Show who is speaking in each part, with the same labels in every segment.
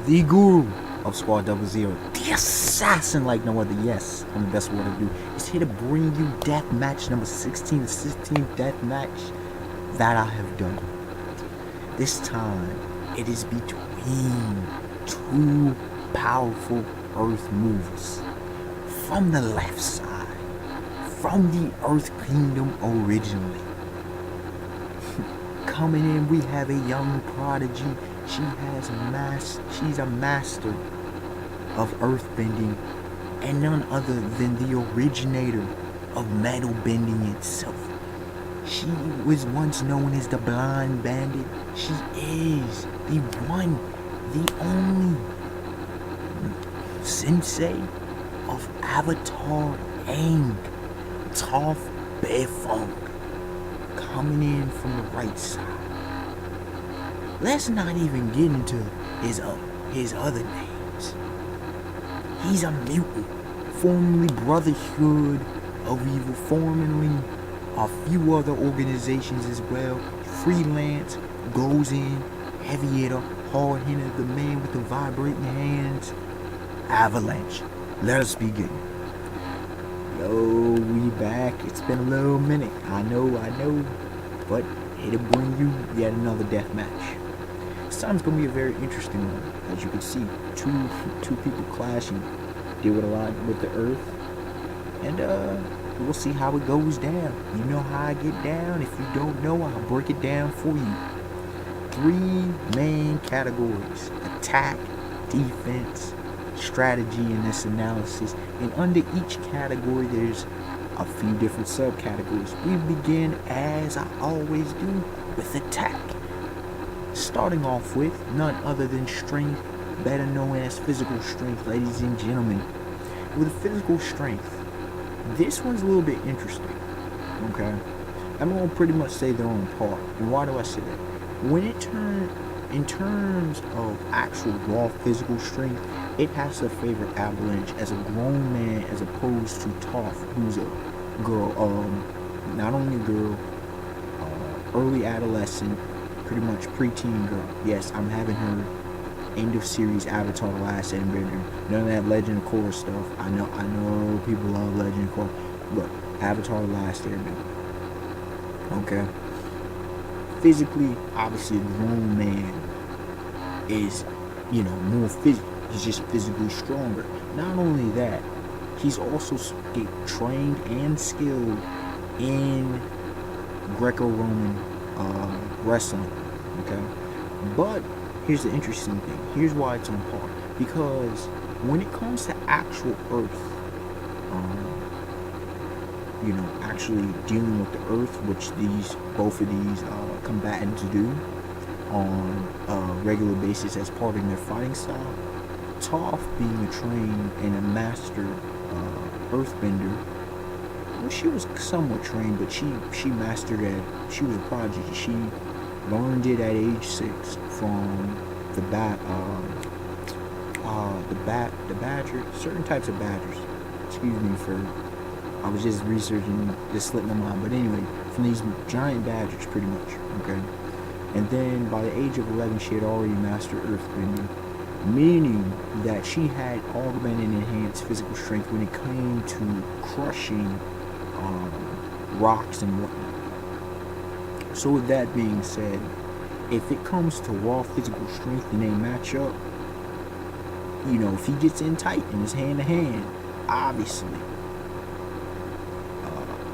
Speaker 1: the guru of Squad Double Zero, the assassin like no other. Yes, I'm the best one to do. Is here to bring you Deathmatch number 16, the 16th Deathmatch that I have done. This time, it is between two powerful Earth movers. From the left side, from the Earth Kingdom originally. Coming in, we have a young prodigy. She's a master of earthbending, and none other than the originator of metal bending itself. She was once known as the Blind Bandit. She is the one, the only sensei of Avatar Aang, Toph coming in from the right side. Let's not even get into his other names. He's a mutant, formerly Brotherhood of Evil, formerly a few other organizations as well. Freelance, goes in, heavy hitter, hard hitter, the man with the vibrating hands. Avalanche. Let us begin. Yo, we back. It's been a little minute. I know. But here to bring you yet another death match. This time's gonna be a very interesting one. As you can see, two people clashing. Deal with a lot with the earth. And we'll see how it goes down. You know how I get down. If you don't know, I'll break it down for you. 3 main categories: attack, defense, strategy in this analysis, and under each category there's a few different subcategories. We begin, as I always do, with attack, starting off with none other than strength, better known as physical strength, ladies and gentlemen. With physical strength, this one's a little bit interesting. Okay, I'm gonna pretty much say they're on par. And why do I say that? When in terms of actual raw physical strength, it has to favor Avalanche as a grown man as opposed to Toph, who's a girl, not only a girl, early adolescent, pretty much preteen girl. Yes, I'm having her end of series Avatar The Last Airbender. None of that Legend of Korra stuff. I know people love Legend of Korra. Look, Avatar The Last Airbender. Okay. Physically, obviously, a grown man is, more physical. He's just physically stronger. Not only that, he's also trained and skilled in Greco-Roman wrestling. Okay, but here's the interesting thing. Here's why it's on par. Because when it comes to actual Earth, actually dealing with the Earth, which both of these combatants do on a regular basis as part of their fighting style. Toph, being a trained and a master earthbender, well, she was somewhat trained, but she mastered it. She was a prodigy. She learned it at age 6 from the badger, certain types of badgers. Excuse me for, I was just researching, this slipped my mind. But anyway, from these giant badgers, pretty much. Okay, and then by the age of 11, she had already mastered earthbending, meaning that she had augmented and enhanced physical strength when it came to crushing rocks and whatnot. So with that being said, if it comes to raw physical strength and they match up, if he gets in tight and it's hand to hand, obviously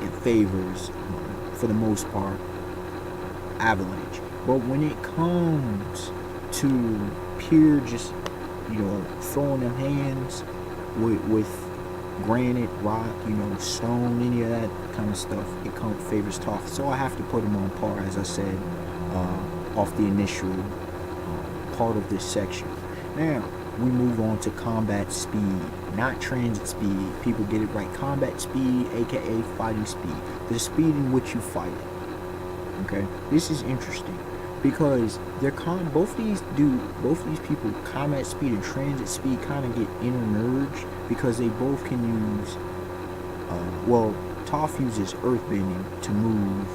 Speaker 1: it favors, for the most part, Avalanche. But when it comes to pure just throwing them hands with granite, rock, stone, any of that kind of stuff, it favors Toph. So I have to put him on par, as I said, off the initial part of this section. Now we move on to combat speed, not transit speed. People get it right. Combat speed, aka fighting speed, the speed in which you fight. Okay, this is interesting because both these people, combat speed and transit speed, kind of get intermerged because they both can use. Toph uses earthbending to move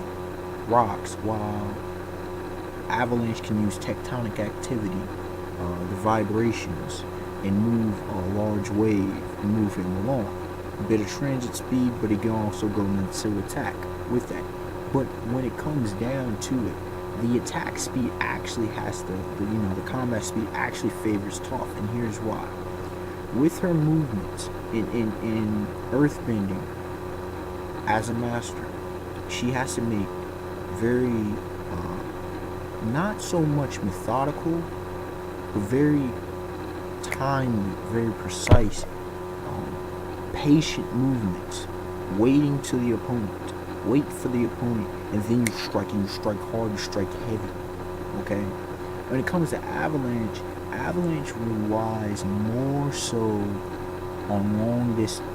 Speaker 1: rocks, while Avalanche can use tectonic activity the vibrations and move a large wave and move him along. A bit of transit speed, but he can also go into attack with that. But when it comes down to it, the attack speed actually has the combat speed actually favors Toph, and here's why. With her movements in earthbending as a master, she has to make very not so much methodical, but very timely, very precise, patient movements, waiting to the opponent. Wait for the opponent, and then you strike, and you strike hard, you strike heavy. Okay? When it comes to Avalanche, Avalanche relies more so on long distance,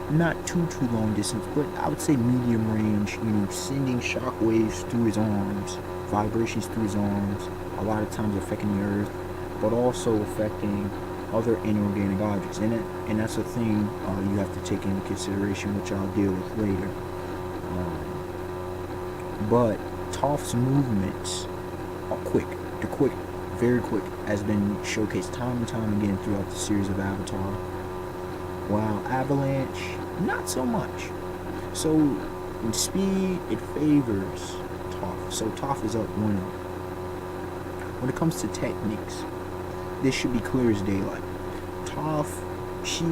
Speaker 1: not too long distance, but I would say medium range, sending shock waves through his arms, vibrations through his arms, a lot of times affecting the earth, but also affecting other inorganic objects. And that's a thing you have to take into consideration, which I'll deal with later. But Toph's movements are quick. They're quick, very quick, has been showcased time and time again throughout the series of Avatar. While Avalanche, not so much. So in speed, it favors Toph. So Toph is up 1-0. When it comes to techniques, this should be clear as daylight. Toph, she,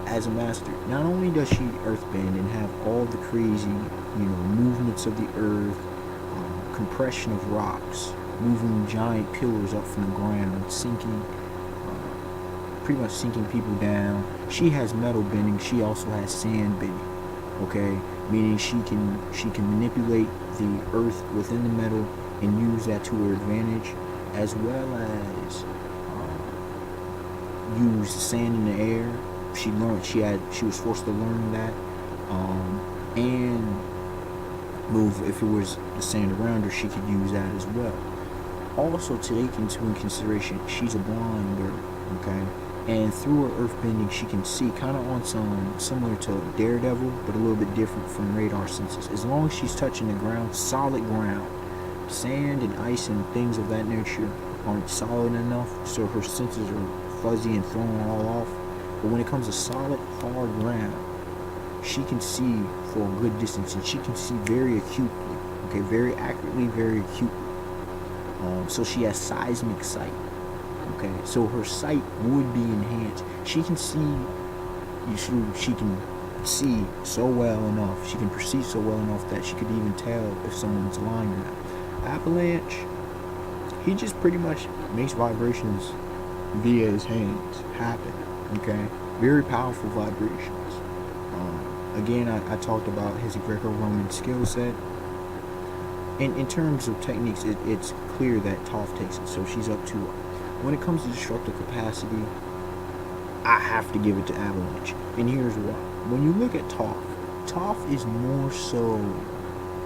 Speaker 1: as a master, not only does she earthbend and have all the crazy, movements of the earth, compression of rocks, moving giant pillars up from the ground, sinking, pretty much sinking people down. She has metal bending. She also has sand bending. Okay, meaning she can manipulate the earth within the metal and use that to her advantage, as well as use the sand in the air. She was forced to learn that, and move, if it was the sand around her, she could use that as well. Also, to take into consideration, she's a blind girl, okay? And through her earthbending, she can see kind of on some similar to Daredevil, but a little bit different from radar senses. As long as she's touching the ground, solid ground, sand and ice and things of that nature aren't solid enough, so her senses are fuzzy and thrown all off. But when it comes to solid, hard ground, she can see for a good distance, and she can see very acutely, okay, very accurately, very acutely. So she has seismic sight, okay, so her sight would be enhanced. She can see so well enough, she can perceive so well enough that she could even tell if someone's lying or not. Avalanche, he just pretty much makes vibrations via his hands happen, okay, very powerful vibrations. Again, I talked about his Greco-Roman skill set. And in terms of techniques, it's clear that Toph takes it, so she's up 2-0. When it comes to destructive capacity, I have to give it to Avalanche. And here's why. When you look at Toph, Toph is more so...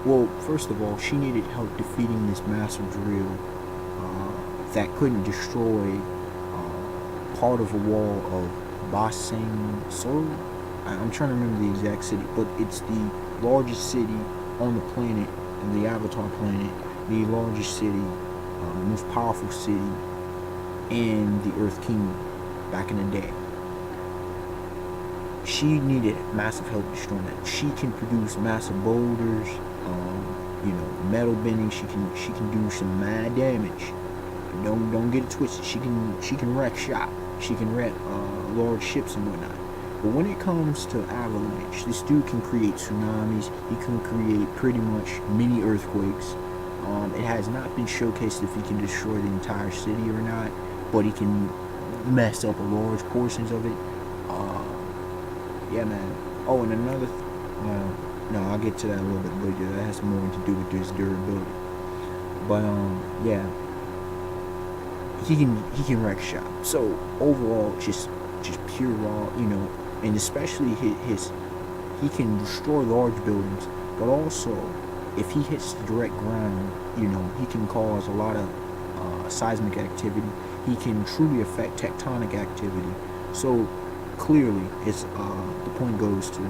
Speaker 1: Well, first of all, she needed help defeating this massive drill that couldn't destroy part of a wall of Basing Sol. I'm trying to remember the exact city, but it's the largest city on the planet, in the Avatar planet, the largest city, most powerful city in the Earth Kingdom back in the day. She needed massive help destroying that. She can produce massive boulders, metal bending. She can do some mad damage. Don't get it twisted. She can wreck shop. She can wreck large ships and whatnot. But when it comes to Avalanche, this dude can create tsunamis. He can create pretty much mini earthquakes. It has not been showcased if he can destroy the entire city or not, but he can mess up large portions of it. Yeah, man. Oh, and another, no, I'll get to that a little bit later. That has more to do with his durability. But yeah, he can wreck shop. So overall, just pure raw, and especially he can destroy large buildings, but also if he hits the direct ground, he can cause a lot of seismic activity. He can truly affect tectonic activity. So clearly, it's the point goes to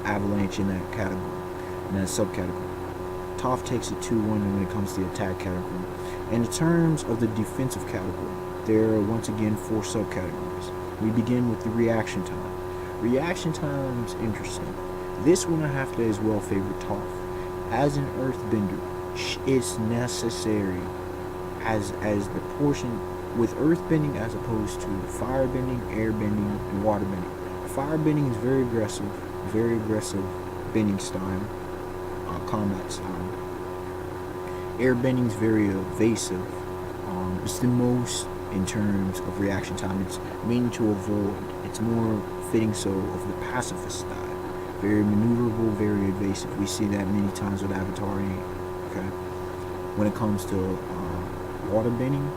Speaker 1: Avalanche in that category, in that subcategory. Toph takes it 2-1 when it comes to the attack category. In terms of the defensive category, there are once again 4 subcategories. We begin with the reaction time. Reaction time's interesting. This one I have to as well favor Toph. As an earthbender, it's necessary as the portion with earthbending as opposed to firebending, airbending, and waterbending. Firebending is very aggressive bending style, combat style. Airbending is very evasive. It's the most in terms of reaction time. It's meaning to avoid. It's more fitting so of the pacifist style. Very maneuverable, very evasive. We see that many times with Avatar. Okay. When it comes to waterbending,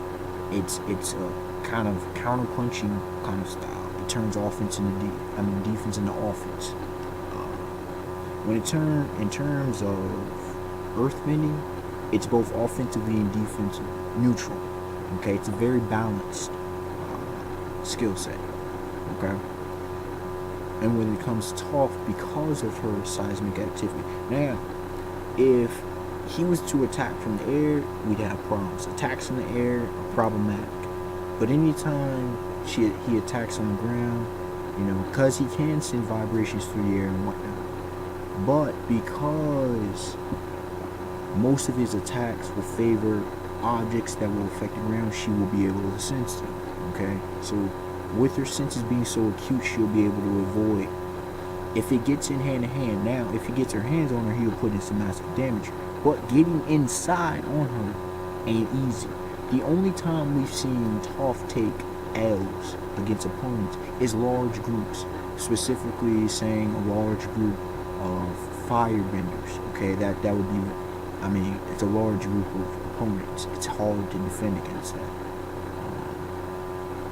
Speaker 1: it's a kind of counter-punching kind of style. It turns offense into defense into offense. When it in terms of earthbending, it's both offensively and defensive, neutral. Okay, it's a very balanced skill set. Okay. And when it comes to Toph, because of her seismic activity. Now, if he was to attack from the air, we'd have problems. Attacks in the air are problematic. But anytime he attacks on the ground, because he can send vibrations through the air and whatnot. But because most of his attacks will favor objects that will affect the ground, she will be able to sense them. Okay? So with her senses being so acute, she'll be able to avoid. If it gets in hand to hand, now if he gets her hands on her, he'll put in some massive damage. But getting inside on her ain't easy. The only time we've seen Toph take L's against opponents is large groups, specifically saying a large group of firebenders. Okay, that would be, it's a large group of opponents. It's hard to defend against that.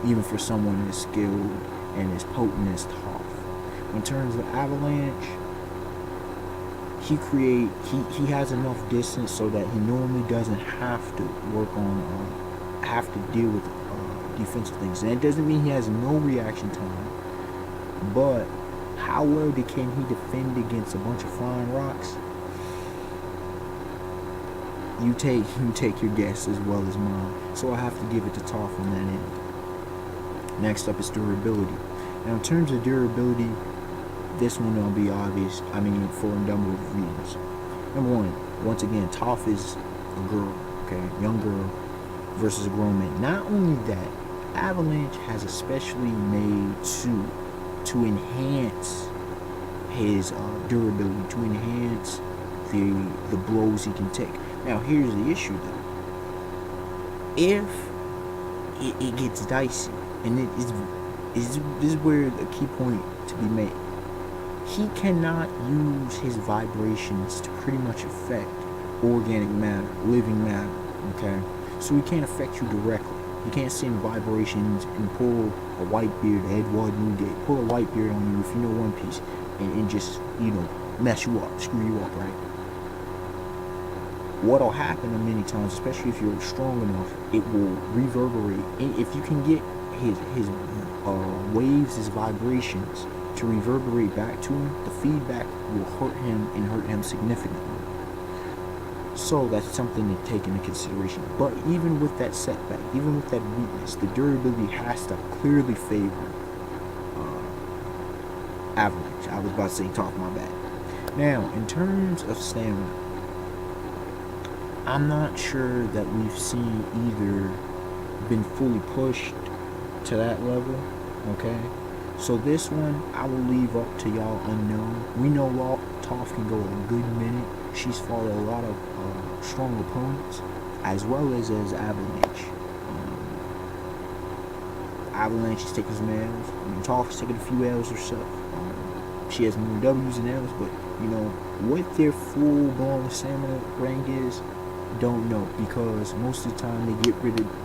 Speaker 1: Even for someone as skilled and as potent as Toph. In terms of Avalanche, he has enough distance so that he normally doesn't have to have to deal with defensive things. And it doesn't mean he has no reaction time, but how well can he defend against a bunch of flying rocks? You take your guess as well as mine. So I have to give it to Toph on that end. Next up is durability. Now in terms of durability, this one will be obvious, for a number of reasons. Number one, once again, Toph is a girl, okay? Young girl versus a grown man. Not only that, Avalanche has a specially made suit to enhance his durability, to enhance the blows he can take. Now here's the issue though. If it gets dicey, and this is where the key point to be made. He cannot use his vibrations to pretty much affect organic matter, living matter, okay? So he can't affect you directly. He can't send vibrations and pull a Whitebeard, Edward Newgate, pull a Whitebeard on you if you know One Piece, and just, mess you up, screw you up, right? What'll happen many times, especially if you're strong enough, it will reverberate. And if you can get his waves, his vibrations to reverberate back to him, the feedback will hurt him significantly. So that's something to take into consideration. But even with that setback, even with that weakness, the durability has to clearly favor Avalanche. I was about to say Toph, my bad. Now, in terms of stamina, I'm not sure that we've seen either been fully pushed to that level, okay? So this one, I will leave up to y'all unknown. We know Toph can go a good minute. She's fought a lot of strong opponents, as well as Avalanche. Avalanche is taking some L's. Toph is taking a few L's herself. She has more W's than L's, but what their full-blown stamina rank is, don't know, because most of the time they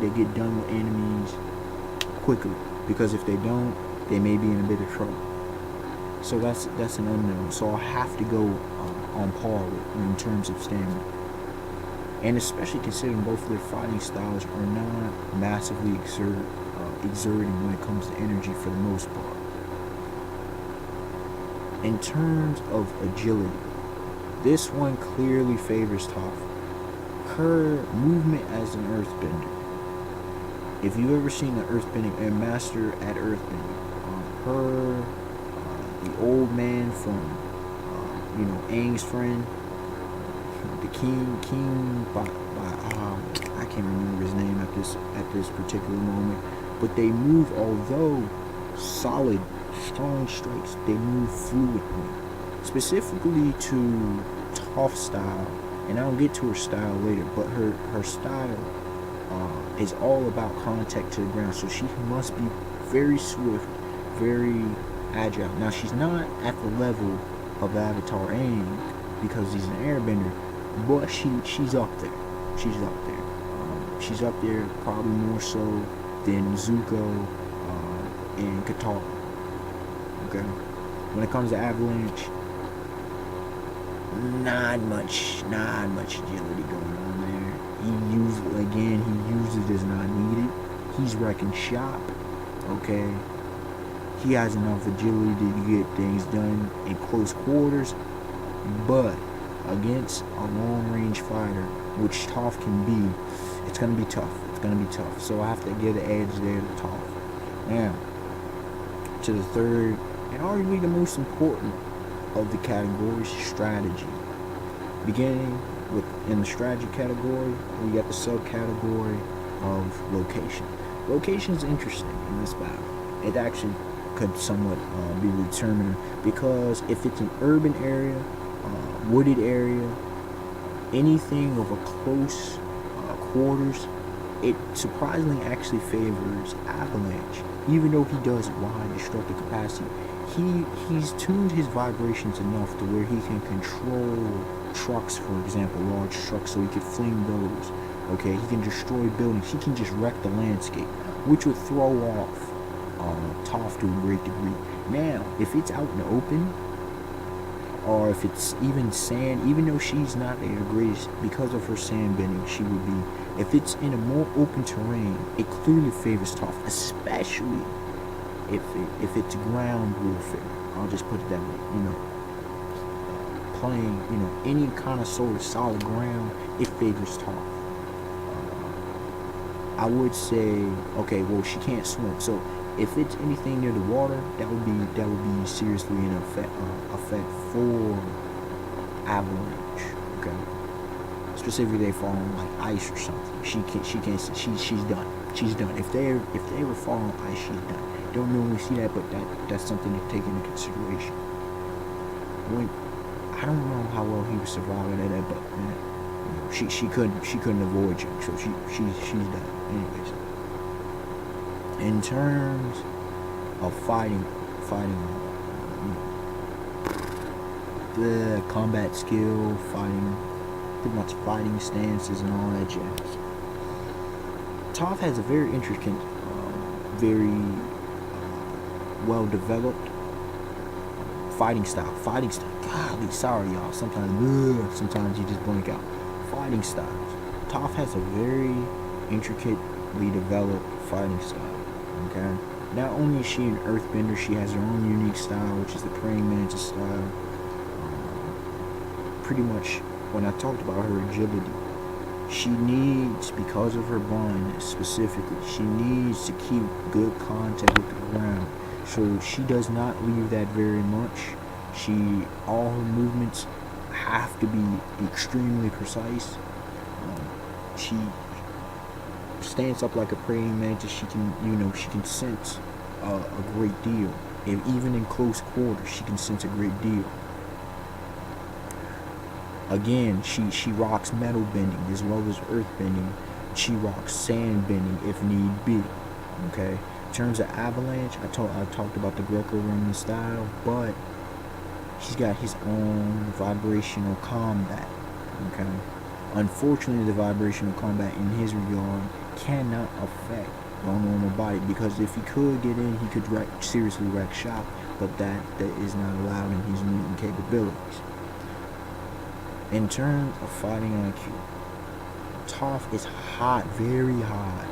Speaker 1: get done with enemies quickly, because if they don't, they may be in a bit of trouble. So that's an unknown. So I'll have to go on par with in terms of stamina, and especially considering both of their fighting styles are not massively exerting when it comes to energy for the most part. In terms of agility, this one clearly favors Toph. her movement as an earthbender. If you've ever seen an earthbending, a master at earthbending, her, the old man from, Aang's friend, the king by I can't remember his name at this particular moment, but they move, although solid, strong strikes, they move fluidly, specifically to Toph style, and I'll get to her style later, but her style is all about contact to the ground, so she must be very swift, very agile. Now, she's not at the level of Avatar Aang, because he's an airbender, but she's up there. She's up there. She's up there probably more so than Zuko and Katara. Okay? When it comes to Avalanche, not much agility going on there. He uses it as not needed. He's wrecking shop. Okay? He has enough agility to get things done in close quarters, but against a long-range fighter, which Toph can be, it's going to be tough. It's going to be tough. So I have to give the edge there to Toph. Now, to the third, and arguably the most important of the categories, strategy. Beginning with, in the strategy category, we got the subcategory of location. Location is interesting in this battle. It actually could somewhat be the determiner, because if it's an urban area, wooded area, anything of a close quarters, it surprisingly actually favors Avalanche, even though he does wide destructive capacity. He's tuned his vibrations enough to where he can control trucks, for example, large trucks, so he can fling those. Okay, he can destroy buildings. He can just wreck the landscape, which would throw off Toph to a great degree. Now, if it's out in the open, or if it's even sand, even though she's not the greatest because of her sand bending, she would be. If it's in a more open terrain, it clearly favors Toph, especially if it's ground warfare. I'll just put it that way. Playing, any kind of sort of solid ground, it favors Toph. I would say, okay, well, she can't swim, so if it's anything near the water, that would be seriously an effect for Avalanche. Okay, specifically they fall on like ice or something. She's done. She's done. If they ever fall on ice, she's done. Don't normally see that, but that's something to take into consideration. I don't know how well he was surviving at that, but she couldn't avoid you, so she's done. Anyways, in terms of fighting, the combat skill, pretty much fighting stances and all that jazz. Toph has a very intricate, very well-developed fighting style. Golly, sorry y'all. Sometimes you just blank out. Fighting styles. Toph has a very intricately developed fighting style. Okay. Not only is she an earthbender, she has her own unique style, which is the praying mantis style. Pretty much, when I talked about her agility, she needs, because of her blindness specifically, she needs to keep good contact with the ground. So she does not leave that very much. All her movements have to be extremely precise. She stands up like a praying mantis. She can sense a great deal. And even in close quarters, she can sense a great deal. Again, she rocks metal bending as well as earth bending. She rocks sand bending if need be. Okay. In terms of Avalanche, I talked about the Greco-Roman style, but he's got his own vibrational combat. Okay. Unfortunately, the vibrational combat in his regard cannot affect a normal body, because if he could get in, he could seriously wreck shop, but that is not allowed in his mutant capabilities. In terms of fighting IQ, Toph is very high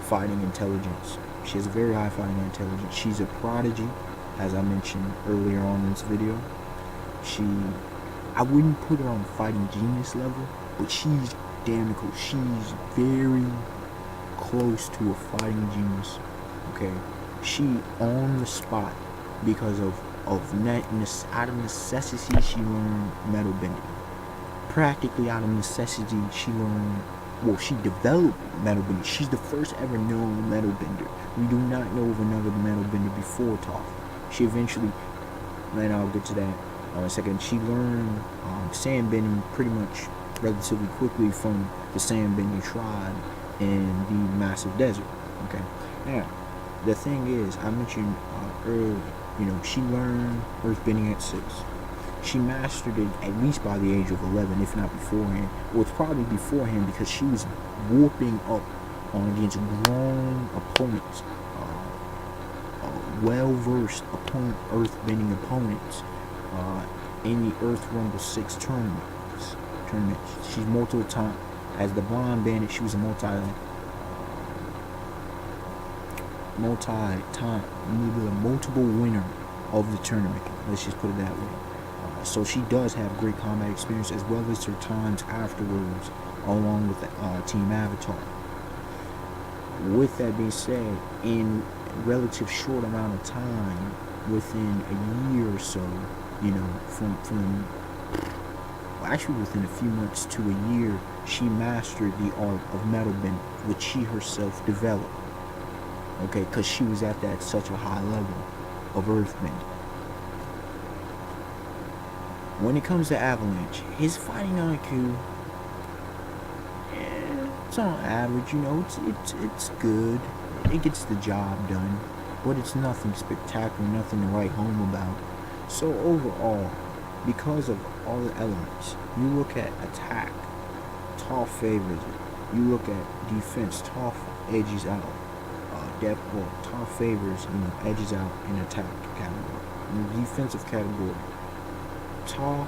Speaker 1: fighting intelligence. She has a very high fighting intelligence. She's a prodigy, as I mentioned earlier on in this video. I wouldn't put her on fighting genius level, but she's damn cool. She's very close to a fighting genius. Okay, she on the spot because of out of necessity she learned metal bending. Practically out of necessity she learned. Well, she developed metal bending. She's the first ever known metal bender. We do not know of another metal bender before Toph. She eventually, and I'll get to that in a second. She learned sand bending pretty much relatively quickly from the sand bending tribe in the massive desert. Okay, now the thing is, I mentioned earlier, she learned earthbending at 6. She mastered it at least by the age of 11, if not beforehand. Well, it's probably beforehand because she was warping up against grown opponents, well-versed earthbending opponents in the Earth Rumble 6 tournament. She's multiple time as the Blonde Bandit. She was a multi-time multiple winner of the tournament. Let's just put it that way. So she does have great combat experience as well as her times afterwards, along with Team Avatar. With that being said, in relative short amount of time, within a year or so, actually within a few months to a year, she mastered the art of metal bending, which she herself developed. Okay, because she was at that such a high level of earthbending. When it comes to Avalanche, his fighting IQ, it's on average. It's good. It gets the job done, but it's nothing spectacular, nothing to write home about. So overall, because of all the elements, you look at attack, Toph favors it. You look at defense, Toph edges out. Depth, Toph favors, edges out in attack category. In the defensive category, Toph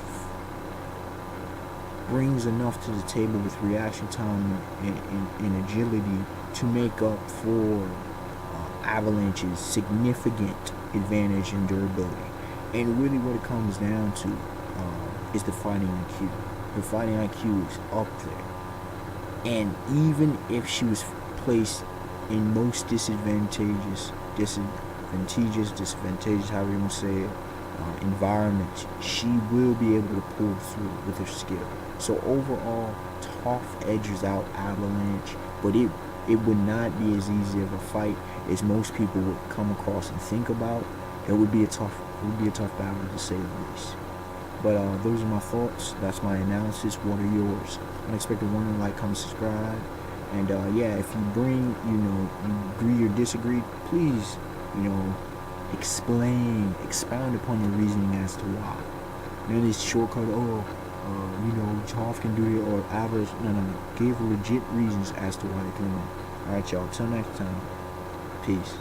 Speaker 1: brings enough to the table with reaction time and agility to make up for Avalanche's significant advantage in durability. And really what it comes down to is the fighting IQ. The fighting IQ is up there. And even if she was placed in most disadvantageous, however you want to say it, environments, she will be able to pull through with her skill. So overall, Toph edges out Avalanche, but it would not be as easy of a fight as most people would come across and think about. It would be a tough battle to say the least. But those are my thoughts. That's my analysis. What are yours? Unexpected Wonder, like, comment, subscribe. And if you bring, you agree or disagree, please, expound upon your reasoning as to why. None of this shortcut, Toph can do it, or Avalanche. No. Give legit reasons as to why they can win. Alright, y'all. Till next time. Peace.